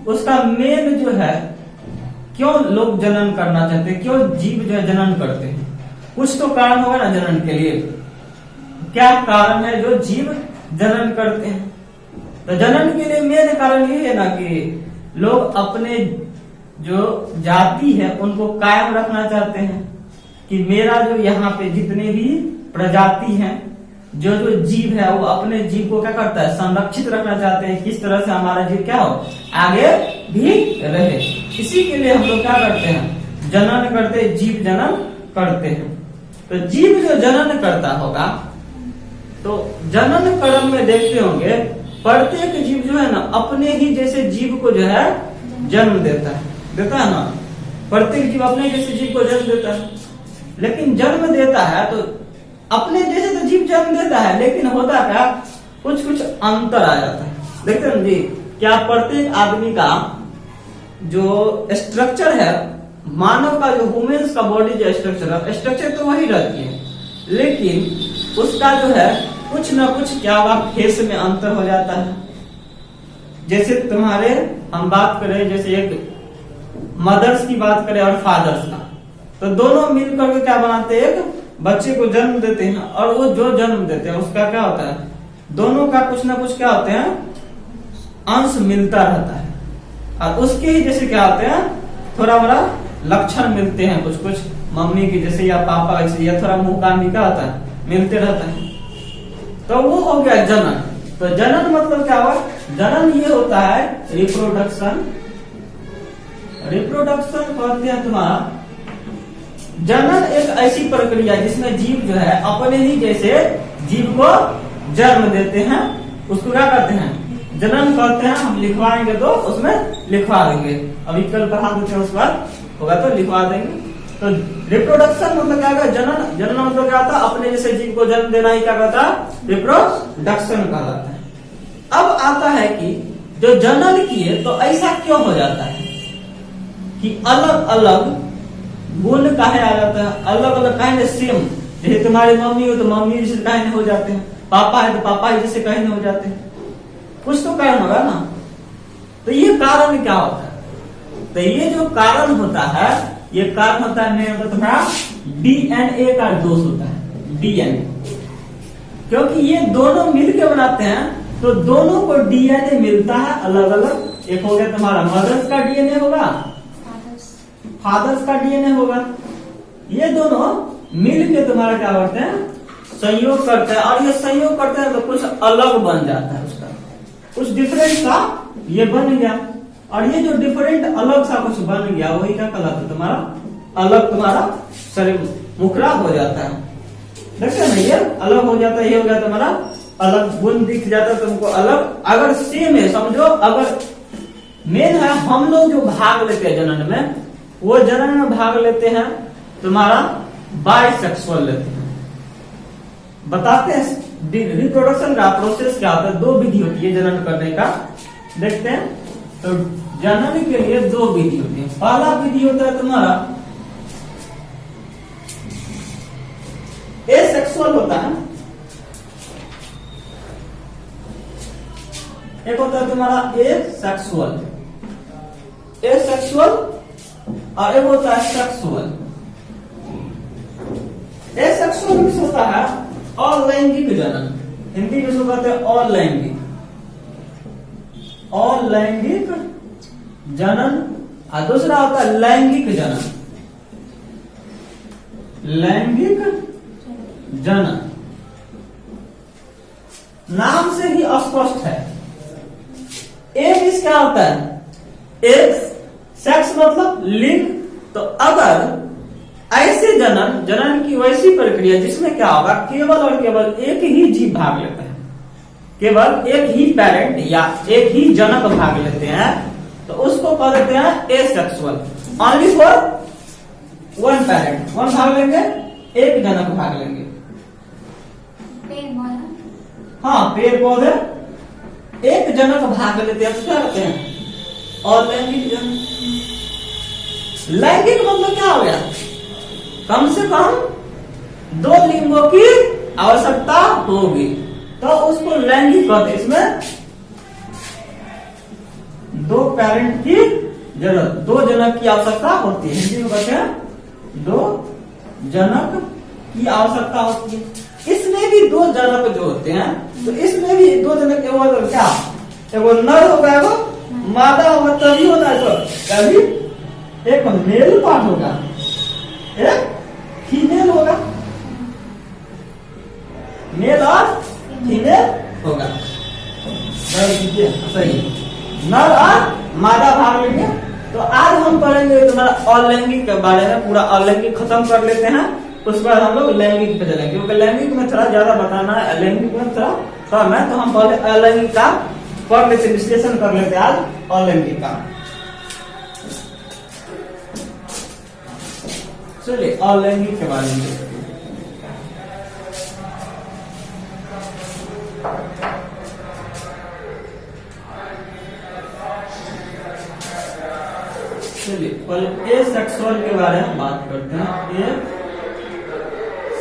उसका मेन जो है, क्यों लोग जनन करना चाहते हैं, क्यों जीव जो है जनन करते हैं, कुछ तो कारण होगा ना जनन के लिए। क्या कारण है जो जीव जनन करते हैं? तो जनन के लिए मेन कारण ये है ना कि लोग अपने जो जाति है उनको कायम रखना चाहते हैं, कि मेरा जो यहाँ पे जितने भी प्रजाति हैं, जो जो जीव है वो अपने जीव को क्या करता है, संरक्षित रखना चाहते हैं, किस तरह से हमारा जीव क्या हो, आगे भी रहे। इसी के लिए हम लोग क्या करते हैं, जनन करते, जीव जनन करते हैं। तो जीव जो जनन करता होगा, तो जनन कर्म में देखते होंगे प्रत्येक जीव जो है ना अपने ही जैसे जीव को जो है जन्म देता है ना, प्रत्येक जीव अपने जैसे जीव को जन्म देता है। लेकिन जन्म देता है तो अपने जैसे तो जीव जन्म देता है, लेकिन होता क्या, कुछ कुछ अंतर आ जाता है। देखते हैं जी, क्या प्रत्येक आदमी का जो स्ट्रक्चर है, मानव का जो ह्यूमंस का बॉडी जो स्ट्रक्चर तो वही रहती है, लेकिन उसका जो है कुछ ना कुछ क्या हुआ, फेस में अंतर हो जाता है। जैसे तुम्हारे हम बात करें, जैसे एक मदर्स की बात करें और फादर्स का, तो दोनों मिलकर के क्या बनाते हैं, एक बच्चे को जन्म देते हैं, और वो जो जन्म देते हैं उसका क्या होता है, दोनों का कुछ ना कुछ क्या होते हैं, अंश मिलता रहता है। और उसके ही जैसे क्या होते हैं, थोड़ा बड़ा लक्षण मिलते हैं, कुछ कुछ मम्मी की जैसे या पापा जैसे, या थोड़ा मुंह कान भी क्या होता है, मिलते रहता है। तो वो हो गया जनन। तो जनन मतलब क्या हुआ, जनन ये होता है रिप्रोडक्शन। रिप्रोडक्शन कहते हैं तुम्हारा, जनन एक ऐसी प्रक्रिया जिसमें जीव जो है अपने ही जैसे जीव को जन्म देते हैं, उसको क्या करते हैं, जनन कहते हैं। हम लिखवाएंगे तो उसमें लिखवा देंगे, अभी कल पढ़ा देते हैं, उस बार होगा तो लिखवा देंगे। तो रिप्रोडक्शन मतलब क्या होगा, जनन। जनन मतलब क्या होता है, अपने जैसे जीव को जन्म देना ही क्या कहता है, रिप्रोडक्शन कहलाता है। अब आता है कि जो जनन किए तो ऐसा क्यों हो जाता है कि अलग अलग गुण काहे आ जाता है, अलग अलग काहे सेम, जैसे तुम्हारी मम्मी हो तो मम्मी जैसे काहे हो जाते हैं, पापा है तो पापा जैसे काहे हो जाते हैं, कुछ तो कारण होगा ना। तो ये कारण क्या होता है, तो ये जो कारण होता है, ये कारण होता है तुम्हारा डीएनए का दोष होता है, डीएनए। क्योंकि ये दोनों मिलके बनाते हैं, तो दोनों को डीएनए मिलता है अलग अलग। एक हो गया तुम्हारा मदर्स का डीएनए होगा, फादर्स का डीएनए होगा, ये दोनों मिलके तुम्हारा क्या करते हैं, संयोग करते हैं। और ये संयोग करते हैं तो कुछ अलग बन जाता है, उसका कुछ डिफरेंट सा ये बन गया। और ये जो डिफरेंट अलग सा कुछ बन गया, वही क्या कहलाता है, तुम्हारा अलग, तुम्हारा शरीर मुखरा हो जाता है। देखते ना, ये अलग हो जाता है, ये हो गया तुम्हारा अलग, गुण दिख जाता है तुमको अलग। अगर सेम है समझो, अगर मेन है हम लोग जो भाग लेते हैं जनन में, वो जनन में भाग लेते हैं तुम्हारा बाइसेक्सुअल लेते हैं। बताते हैं रिप्रोडक्शन का प्रोसेस क्या होता है, दो विधि होती है जनन करने का। देखते हैं, तो जनन के लिए दो विधि होती है। पहला विधि होता है तुम्हारा एसेक्सुअल होता है, एक होता है तुम्हारा एसेक्सुअल, एसेक्सुअल, और एक होता है सेक्सुअल। एसेक्सुअल में होता है अलैंगिक जनन, हिंदी में इसको कहते हैं अलैंगिक, अलैंगिक जनन। और दूसरा होता है लैंगिक जनन, लैंगिक जनन। नाम से ही स्पष्ट है। एक इस क्या होता है, एक सेक्स मतलब लिंग। तो अगर ऐसे जनन, जनन की वैसी प्रक्रिया जिसमें क्या होगा, केवल और केवल एक ही जीव भाग लेता है, केवल एक ही पेरेंट या एक ही जनक भाग लेते हैं, तो उसको कह देते हैं asexual. Only for one parent, one भाग लेंगे, एक जनक भाग लेंगे। हाँ, पेड़ पौधे एक जनक भाग लेते हैं, तो क्या कहते हैं, और लैंगिक जनन। लैंगिक मतलब क्या हो गया, कम से कम दो लिंगों की आवश्यकता होगी, तो उसको लैंगिक कहते हैं। इसमें दो पेरेंट की जरूरत, दो जनक की आवश्यकता होती है। हिंदी में कहते हैं दो जनक की आवश्यकता होती है। इसमें भी दो जनक जो होते हैं, तो इसमें भी दो जनक एगो क्या, एगो नर होगा एगो मादा होगा, तभी होता है। तो कभी एक मेल पार्ट होगा, एक फीमेल होगा, मेल और फीमेल होगा। सही, नर और मादा भाग लेंगे। तो आज हम पढ़ेंगे तुम्हारा अलैंगिक के बारे में, पूरा अलैंगिक खत्म कर लेते हैं, उसके बाद हम लोग लैंगिक पे चलेंगे, क्योंकि लैंगिक में थोड़ा ज्यादा बताना है, अलैंगिक में थोड़ा कम है। तो हम पहले अलैंगिक का पढ़ लेते, विश्लेषण कर लेते आज अलैंगिक का। चलिए अलैंगिक के बारे में चलिए पहले ए सेक्सुअल के बारे में बात करते हैं। ए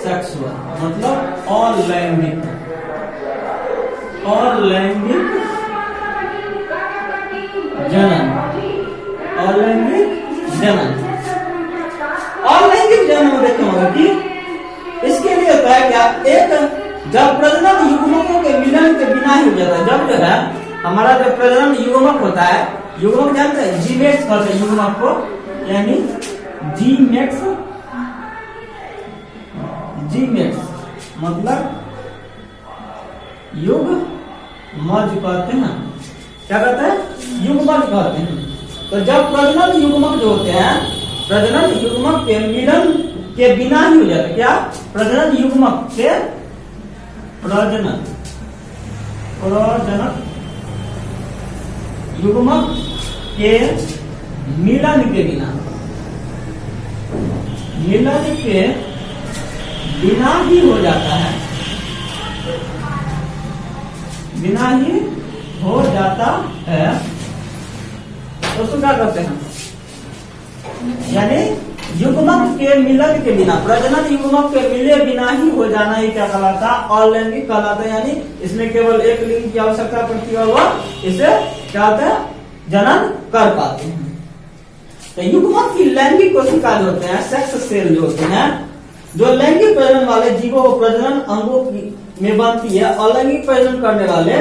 सेक्सुअल मतलब अलैंगिक, अलैंगिक जनन, अलैंगिक जनन। अलैंगिक जनन देखते होंगे कि इसके लिए होता है क्या, एक जब प्रजनन युग्मकों के मिलन के बिना ही हो जाता है। जब जो है हमारा जो प्रजनन युग्मक होता है, युग्मक जानते हैं, जीमेट्स कहते हैं युग्मक को, यानी जीमेट्स, जीमेट्स मतलब युग्मज कहते हैं। क्या कहते हैं, युग्मज कहते हैं। तो जब प्रजनन युग्मक जो होते हैं, प्रजनन युग्मक के मिलन के बिना ही हो जाता है। क्या, प्रजनन युग्मक के प्रजनन युग्मक के मिलन के बिना, मिलन के बिना ही हो जाता है, बिना ही हो जाता है। तो उसको क्या करते हैं, यानी युग्मक के मिलन के बिना, प्रजनन युग्मक के मिले बिना ही हो जाना ही क्या कहलाता है, अलैंगिक कहलाता है। यानी इसमें केवल एक लिंग की आवश्यकता पड़ती है और इसे क्या होता है, जनन कर पाते हैं। तो युग्मक की लैंगिक कोशिका जो होते हैं, सेक्स सेल जो होते हैं, जो लैंगिक प्रजनन वाले जीवों को प्रजनन अंगों में बनती है, अलैंगिक प्रजनन करने वाले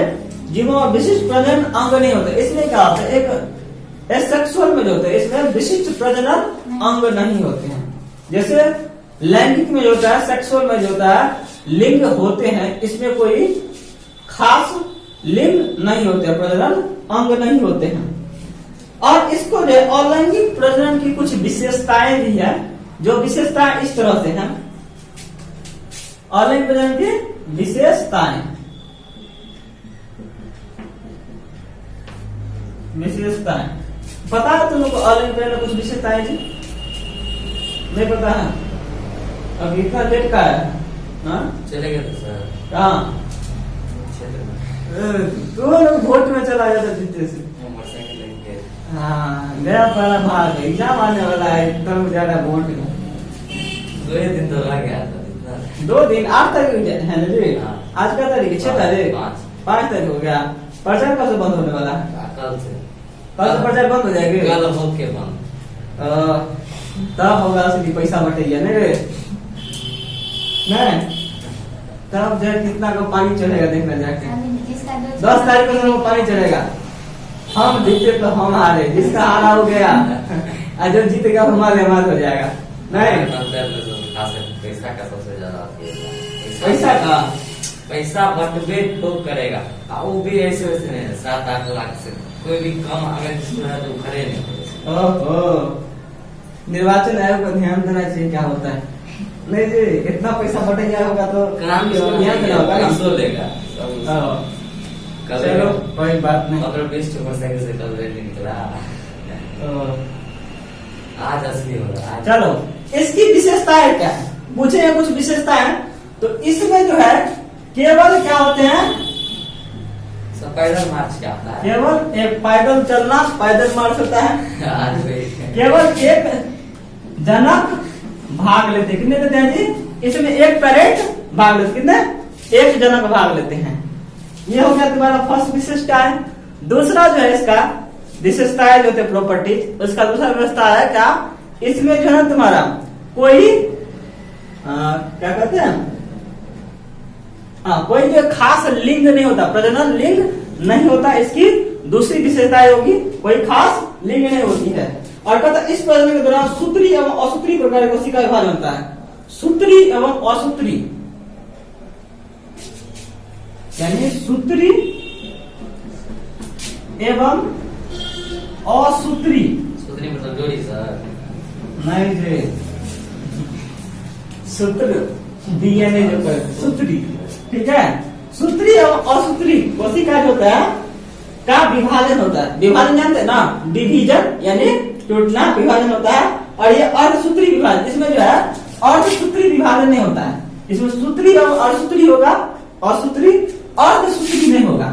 जीवों में विशिष्ट प्रजनन अंग नहीं होते। इसमें क्या होता है, एक एसेक्सुअल में जो होते हैं इसमें विशिष्ट प्रजनन अंग नहीं होते हैं। जैसे लैंगिक में जो होता है, सेक्सुअल में जो होता है, लिंग होते हैं, इसमें कोई खास लिंग नहीं होते, प्रजनन अंग नहीं होते हैं। और इसको जो अलैंगिक प्रजनन की कुछ विशेषताएं भी है, जो विशेषताएं इस तरह से हैं। अलैंगिक प्रजनन की विशेषताएं, विशेषताएं पता है तुम लोग को, अलैंगिक प्रजनन कुछ विशेषताएं जी नहीं पता है? अब इतना लेट का है, हाँ चलेगा तो सर कहाँ तो लोग वोट में चला जाता जीते से। मोटरसाइकिल लेके हाँ गया पहला भाग, एग्जाम आने वाला है, एकदम ज्यादा वोट में 2 दिन तो लग गया था इतना। 2 दिन 8 तारीख है ना जी? हाँ। आज का तारीख 6 तारीख, 5 तारीख हो गया। प्रचार कब से बंद होने वाला है? कल से प्रचार बंद हो जाएगी, कल हो के बंद। तब होगा उसकी पैसा बटेगा नहीं, तब जो कितना का पानी चढ़ेगा देखना जाके। 10 तारीख को पानी चढ़ेगा, हम जीते तो हम हारे, जिसका हारा हो गया और जो जीतेगा हमारे हो जाएगा। नहीं पैसा का सबसे ज्यादा पैसा का, पैसा बटवे ठोक करेगा, वो भी ऐसे वैसे नहीं, 7-8 लाख से कोई भी कम अगर तो खड़े नहीं। ओहो, निर्वाचन आयोग को ध्यान देना चाहिए क्या होता है। नहीं जी, इतना पैसा बट गया होगा तो काम ध्यान देना होगा ना। लेगा चलो कोई बात नहीं। 20 मोटरसाइकिल से कल रैली निकला, आज असली हो रहा है। चलो इसकी विशेषताएं क्या है, पूछे हैं कुछ विशेषताएं। तो इसमें जो है केवल क्या होते हैं, सब पैदल मार्च क्या होता है, केवल एक पैदल चलना, पैदल मार्च होता है। आज केवल एक जनक भाग लेते, कितने लेते हैं जी? इसमें एक पेरेंट भाग लेते, कितने? एक जनक भाग लेते हैं। ये हो गया तुम्हारा फर्स्ट विशेषता है। दूसरा जो है इसका विशेषताएं जो थे प्रॉपर्टीज, उसका दूसरा व्यवस्था है क्या, इसमें जो है तुम्हारा कोई क्या कहते हैं, कोई जो खास लिंग नहीं होता, प्रजनन लिंग नहीं होता। इसकी दूसरी विशेषता होगी कोई खास लिंग नहीं होती है। और कहता इस प्रजनन के दौरान सूत्री एवं असूत्री प्रकार की कोशिका विभाजन होता है। सूत्री एवं असूत्री यानी सूत्री एवं असूत्री, सूत्री मतलब जोड़ी सर, नहीं जी, सूत्र डीएनए जो कर सूत्री, ठीक है। सूत्री एवं असूत्री कोशिका जो होता है का विभाजन होता है। विभाजन जानते हैं ना, डिवीजन यानी टूटना, विभाजन होता है। और ये अर्धसूत्री विभाजन, इसमें जो है अर्धसूत्री विभाजन नहीं होता है। इसमें सूत्री एवं अर्धसूत्री होगा, असूत्री अर्धसूत्री नहीं होगा,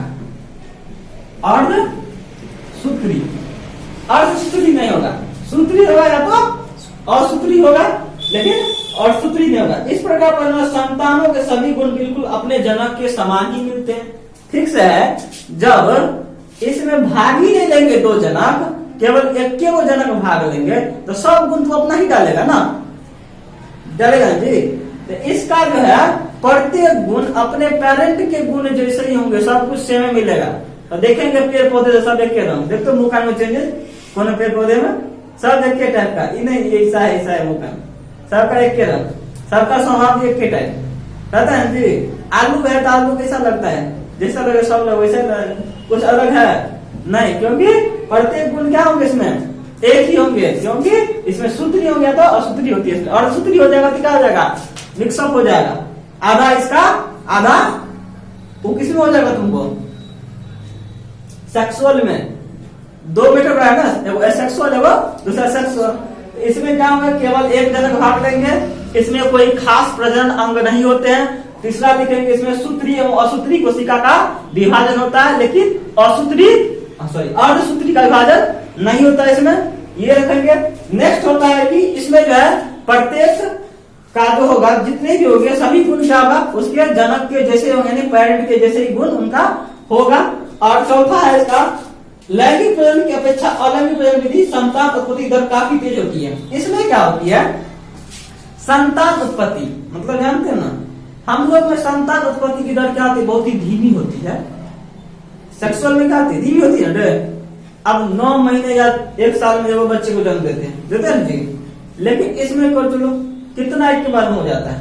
अर्धसूत्री अर्धसूत्री नहीं होगा। सूत्री होगा या तो असूत्री होगा, लेकिन अर्धसूत्री नहीं होगा। इस प्रकार पर संतानों के सभी गुण बिल्कुल अपने जनक के समान ही मिलते हैं। ठीक से है, जब इसमें भाग ही नहीं लेंगे दो जनक, केवल एक के वो जनक भाग लेंगे तो सब गुण तो अपना ही डालेगा ना, डालेगा जी। तो इसका जो है प्रत्येक गुण अपने पेरेंट के गुण जैसे ही होंगे, सब कुछ सेम मिलेगा। तो देखेंगे पेड़ पौधे सब एक रंग, देखते हो मुकान में चेंजेस, कौन पेड़ पौधे में सब एक के टाइप का, नहीं ये ऐसा है मुकान, सबका एक के रंग, सबका स्वभाव एक के टाइप रहता है जी। आलू है तो आलू कैसा लगता है, जैसा लगे सब लोग वैसा, कुछ अलग है नहीं, क्योंकि प्रत्येक गुण क्या होंगे इसमें एक ही होंगे, क्योंकि इसमें सूत्री हो गया तो असूत्री होती है, और सूत्री हो जाएगा तो क्या हो जाएगा, मिक्सअप हो जाएगा। आधा इसका आधा वो किसमें हो जाएगा, तुमको सेक्सुअल में दो मीटर है ना, एगो एसेक्सुअल है वो दूसरा सेक्सुअल। इसमें क्या होगा, केवल एक जनक भाग लेंगे, इसमें कोई खास प्रजनन अंग नहीं होते हैं। तीसरा लिखेंगे इसमें सूत्री एवं असूत्री कोशिका का विभाजन होता है, लेकिन असूत्री अर्धसूत्री का विभाजन नहीं होता इसमें, ये रखेंगे। नेक्स्ट होता है कि इसमें जो है प्रत्येक का जो होगा, जितने भी होंगे सभी गुण क्या होगा, उसके जनक के जैसे होंगे, यानी पेरेंट के जैसे ही गुण उनका होगा। और चौथा है इसका, लैंगिक प्रजनन की अपेक्षा अलैंगिक प्रजनन विधि संतान उत्पत्ति दर काफी तेज होती है। इसमें क्या होती है, संतान उत्पत्ति मतलब जानते हैं ना, हम लोग में संतान उत्पत्ति की दर क्या होती है, बहुत ही धीमी होती है। सेक्सुअल में क्या होती है, धीमी होती है। अब 9 महीने या 1 साल में वो बच्चे को जन्म देते हैं जी, लेकिन इसमें कर चलो कितना एक के बाद में हो जाता है,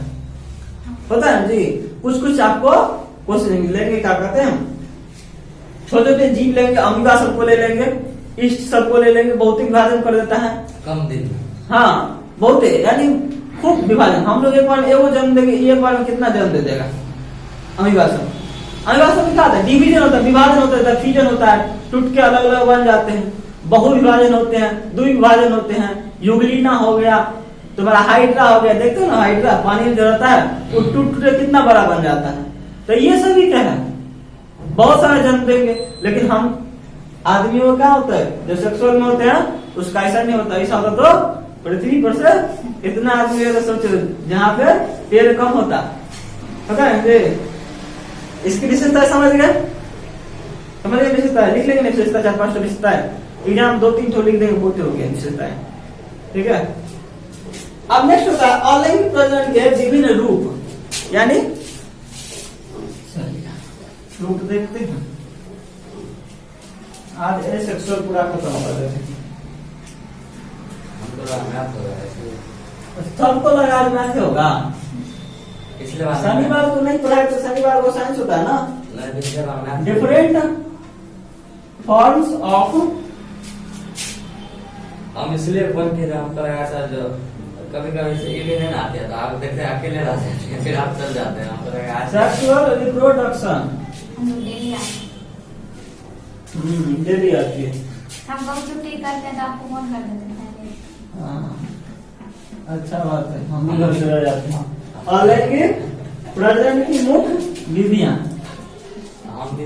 पता है जी। कुछ आपको क्वेश्चन लेंगे, क्या कहते हैं, छोटे छोटे जीव लेंगे, अमीबा सबको ले लेंगे, ईस्ट सबको ले लेंगे, भौतिक विभाजन कर देता है कम दिन में। हाँ बहुत है, यानी खूब विभाजन। हम लोग एक बार में एगो जन्म देंगे, एक बार में कितना जन्म दे देगा अमीबा सब। अमीबा सब क्या होता है, डिवीजन होता है, विभाजन होता है, फ्यूजन होता है, टूट के अलग अलग बन जाते हैं। बहु विभाजन होते हैं, द्विविभाजन होते हैं, युगलीना हो गया, तुम्हारा हाइड्रा हो गया, देखते हो ना हाइड्रा पानी में जो रहता है वो टूट के कितना बड़ा बन जाता है। तो ये सभी क्या है, बहुत सारा जन्म देंगे। लेकिन हम आदमियों का क्या होता है, जो सेक्सुअल में होते हैं उसका ऐसा नहीं होता। ऐसा होता तो पृथ्वी पर से इतना आदमी सोचो जहाँ पे पेड़ कम होता, पता है। इसकी विशेषता समझ गए, समझ गए विशेषता, लिख लेंगे विशेषता 4-5 विशेषता है, एग्जाम 2-3 ठो लिख देंगे, बहुत हो गया विशेषताएं, ठीक है। अब नेक्स्ट होता है अलैंगिक प्रजनन के विभिन्न रूप, यानी रूप देखते हैं। आज एसेक्सुअल पूरा खत्म कर देते हैं, सबको लगा मैथ होगा। पिछले बार शनिवार को नहीं पढ़ाए तो शनिवार को साइंस होता है ना, डिफरेंट फॉर्म्स ऑफ। हम इसलिए फोन किए थे, हम करेगा सर जो कभी कभी से ये भी नहीं आते हैं, तो आप देखते हैं अकेले रह जाते हैं, फिर आप चल जाते हैं। हम करेगा सेक्सुअल रिप्रोडक्शन डेली आती है, हम बहुत छुट्टी करते हैं तो आपको फोन कर देते हैं। अच्छा बात है, हम भी घर चले जाते हैं। अलैंगिक प्रजनन की मुख्य विधियां, हम भी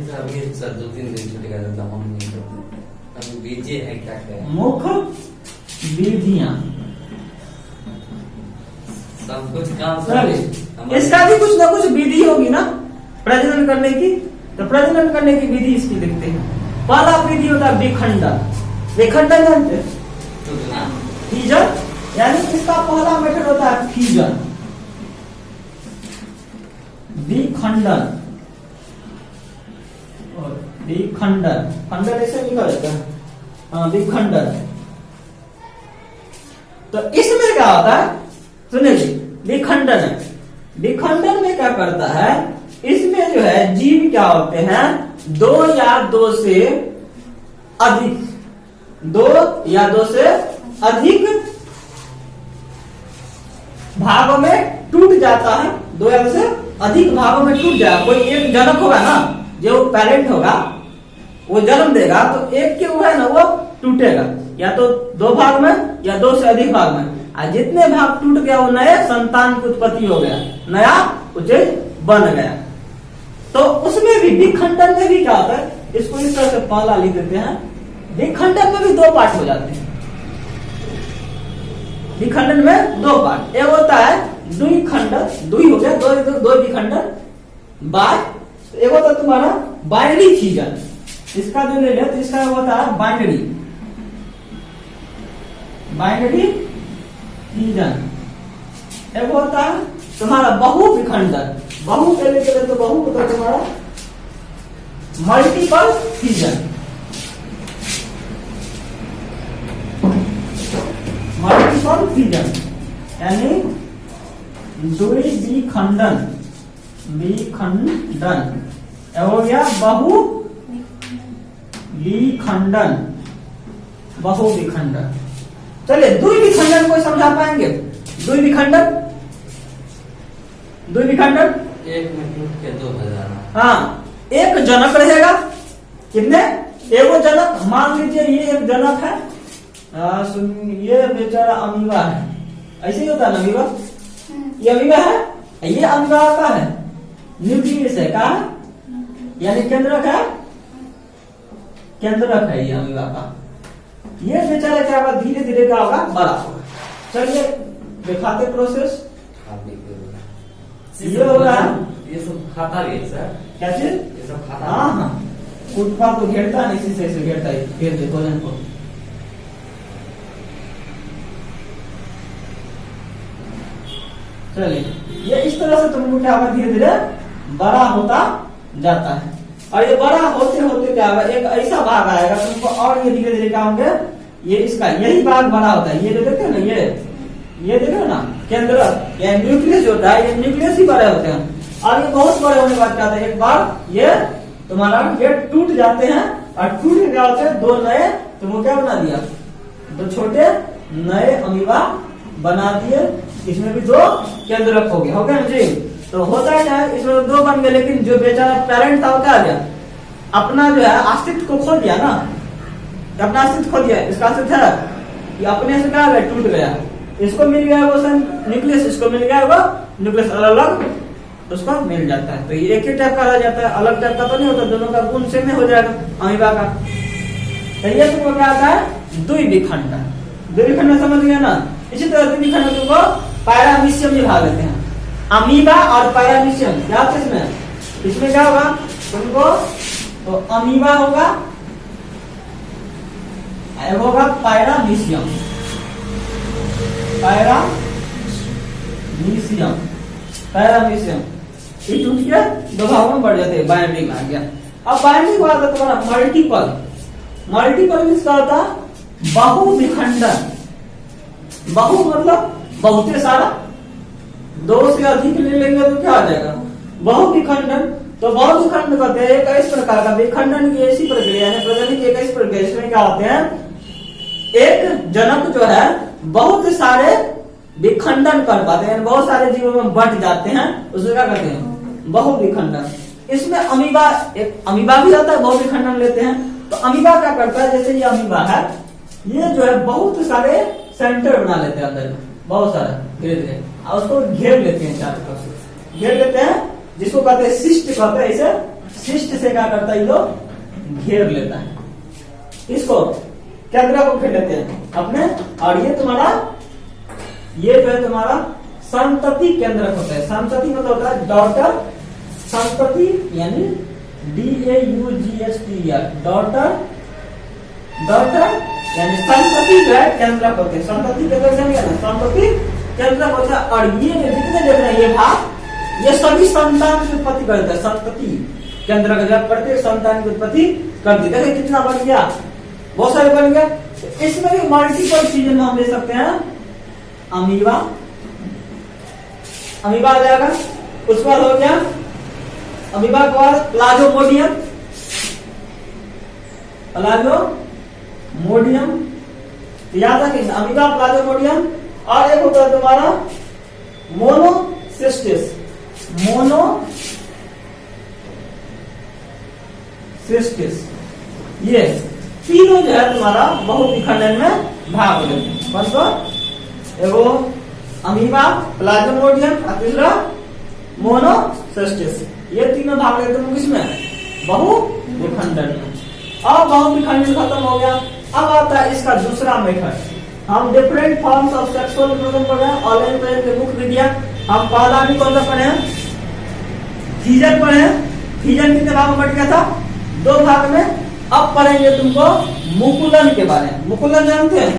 सर 2-3 दिन छुट्टी कर देते हैं, हम नहीं करते, अभी बीजे है क्या क्या मुख्य विधियां सब कुछ काम सर। इसका भी कुछ ना कुछ विधि होगी ना प्रजनन करने की, तो प्रजनन करने की विधि इसकी लिखते हैं। पहला विधि होता है विखंडन, विखंडन जानते हैं? टूटना। फ्यूजन, यानी इसका पहला मेथड होता है फ्यूजन, विखंडन और विखंडन, खंडन ऐसे निकल जाता है, हाँ विखंडन। तो इसमें क्या होता है सुनिए जी, विखंडन है, विखंडन में क्या करता है, इसमें जो है जीव क्या होते हैं, दो या दो से अधिक, दो या दो से अधिक भागों में टूट जाता है, दो या दो से अधिक भागों में टूट जाएगा। कोई एक जनक होगा ना, जो पेरेंट होगा वो जन्म देगा, तो एक के वो है ना वो टूटेगा, या तो दो भाग में या दो से अधिक भाग में, और जितने भाग टूट गया वो नए संतान की उत्पत्ति हो गया, नया उसे बन गया। तो उसमें भी विखंडन में भी क्या होता है, इसको इस तरह से पहला लिख देते हैं, विखंडन में भी दो पार्ट हो जाते हैं, विखंडन में दो पार्ट, एक होता है द्विखंडन, दुई हो गया, दो विखंडन, एक होता है तुम्हारा बाइनरी फ्यूजन, इसका जो ले तो इसका होता है बाइनरी, बाइनरी फ्यूजन। एक होता है तुम्हारा बहु विखंडन, बहु के लिए तो बहु होता है तुम्हारा मल्टीपल फ्यूजन, मल्टीपल फ्यूजन यानी द्विविखंडन, विखंडन हो गया बहु विखंडन, बहु विखंडन। चलिए द्विविखंडन को समझा पाएंगे, द्विविखंडन, द्विविखंडन एक में टूट के दो हो जाना। हाँ, एक जनक रहेगा, कितने, एगो जनक, मान लीजिए ये एक जनक है, ये बेचारा अमीबा है, ऐसे ही होता है ना अमीबा, ये अमीबा है, ये अमीबा का है, न्यूक्लियस है, का यानी केंद्रक है, केंद्रक है ये अमीबा का। ये बेचारा क्या होगा, धीरे धीरे क्या होगा, बड़ा होगा। चलिए दिखाते प्रोसेस, ये हो रहा है, ये सब खाता भी है सर, क्या चीज, ये सब खाता। हाँ हाँ, कुटपा तो घेरता नहीं, इसी से घेरता है, घेर दे भोजन को। चलिए ये इस तरह से तुमको क्या होगा, धीरे धीरे बड़ा होता जाता है, और ये बड़ा होते होते क्या होगा, एक ऐसा भाग आएगा तुमको, और ये धीरे धीरे क्या होंगे, ये इसका यही भाग बड़ा होता है, ये जो देखते हो ना, ये देखो ना केंद्र, या न्यूक्लियस जो होता है, ये न्यूक्लियस ही बड़े होते हैं, और ये बहुत बड़े होने के बाद क्या होता है, एक बार ये तुम्हारा ये टूट जाते हैं, और टूट के क्या होते हैं, दो नए तुमको क्या बना दिया, दो छोटे नए अमीबा बना दिए, इसमें भी दो केंद्रक हो गया जी। तो होता है क्या, इसमें दो बन गए, लेकिन जो बेचारा पेरेंट था वो क्या गया, अपना जो है अस्तित्व को खो दिया ना, अपना अस्तित्व खो दिया, इसका अस्तित्व है ये अपने से क्या गया, टूट गया, इसको मिल गया वो न्यूक्लियस, इसको मिल गया वो न्यूक्लियस, अलग अलग उसको मिल जाता है। तो ये एक ही टाइप का रह जाता है, अलग टाइप का तो नहीं होता, दोनों का गुण सेम हो जाएगा अमीबा का। तो ये तुमको क्या आता है, द्विविखंडन, द्विविखंडन समझ गया ना। इसी तरह द्विविखंडन तुमको पैरामीशियम में भाग देते हैं, अमीबा और पैरामीशियम, क्या होता है इसमें, इसमें क्या होगा तुमको, तो अमीबा होगा, होगा पैरामीशियम, पैरामीशियम, पैरामीशियम ये टूट के दो भागों में बढ़ जाते हैं, बाइंडिंग में आ गया। अब बाइंडिंग हुआ था तुम्हारा मल्टीपल, मल्टीपल इसका होता है बहु विखंडन, बहु मतलब बहुत सारा, दो से अधिक ले लेंगे तो क्या आ जाएगा, बहु विखंडन। तो बहु विखंडन कहते हैं एक इस प्रकार का विखंडन की ऐसी प्रक्रिया है, प्रजनन की एक ऐसी प्रक्रिया, इसमें क्या होते हैं, एक जनक जो है बहुत सारे विखंडन कर पाते हैं, बहुत सारे जीवों में बंट जाते हैं, उसको क्या कहते हैं, बहु विखंडन। इसमें अमीबा, एक अमीबा भी होता है, बहु विखंडन लेते हैं। तो अमीबा क्या करता है, जैसे ये अमीबा है, ये जो है बहुत सारे सेंटर बना लेते हैं अंदर, बहुत सारा धीरे धीरे, और उसको घेर लेते हैं, चारों तरफ से घेर लेते हैं, जिसको कहते हैं सिस्ट कहते हैं, इसे सिस्ट से क्या करता है, ये लोग घेर लेता है, इसको केंद्र को घेर लेते हैं अपने। और ये तुम्हारा, ये जो है तुम्हारा संतति केंद्रक होता है, संतति मतलब होता है डॉटर, संतति यानी DAUGHTER, डॉटर, डॉटर यानी संतति जो है केंद्रक होते हैं, संतति केंद्रक जानिए ना, संतति केंद्रक होता है। और ये जो जितने देख रहे हैं ये भाग, ये सभी संतान की उत्पत्ति करते हैं। संतति केंद्रक जो है प्रत्येक संतान की उत्पत्ति करती है। देखिए कितना बन गया, बहुत सारे बन गया। तो इसमें भी मल्टीपल चीजें हम ले सकते हैं। अमीबा, अमीबा आ जाएगा। उसके बाद हो गया अमीबा के बाद प्लाज्मोडियम, प्लाज्मोडियम याद रखिए, अमीबा प्लाज्मोडियम। और एक होता है तुम्हारा मोनोसिस्टिस, मोनोसिस्टिस। ये तीनों जो है तुम्हारा बहुविखंडन में भाग हो जाते हैं। कौन कौन? एगो अमीबा, प्लाज्मोडियम और तीसरा मोनोसिस्टिस। ये तीनों भाग लेते हैं किसमें? बहुविखंडन में। अब बहुविखंडन खत्म हो गया। अब आता है इसका दूसरा मेथड। हम different forms of sexual reproduction पढ़े हैं, ऑनलाइन पढ़े के बुक मीडिया। हम पहला भी कौन सा पढ़े हैं? फीजन पढ़े हैं। फीजन कितने भाग में बट गया था? 2 भाग में। अब पढ़ेंगे तुमको मुकुलन के बारे में। मुकुलन जानते हैं?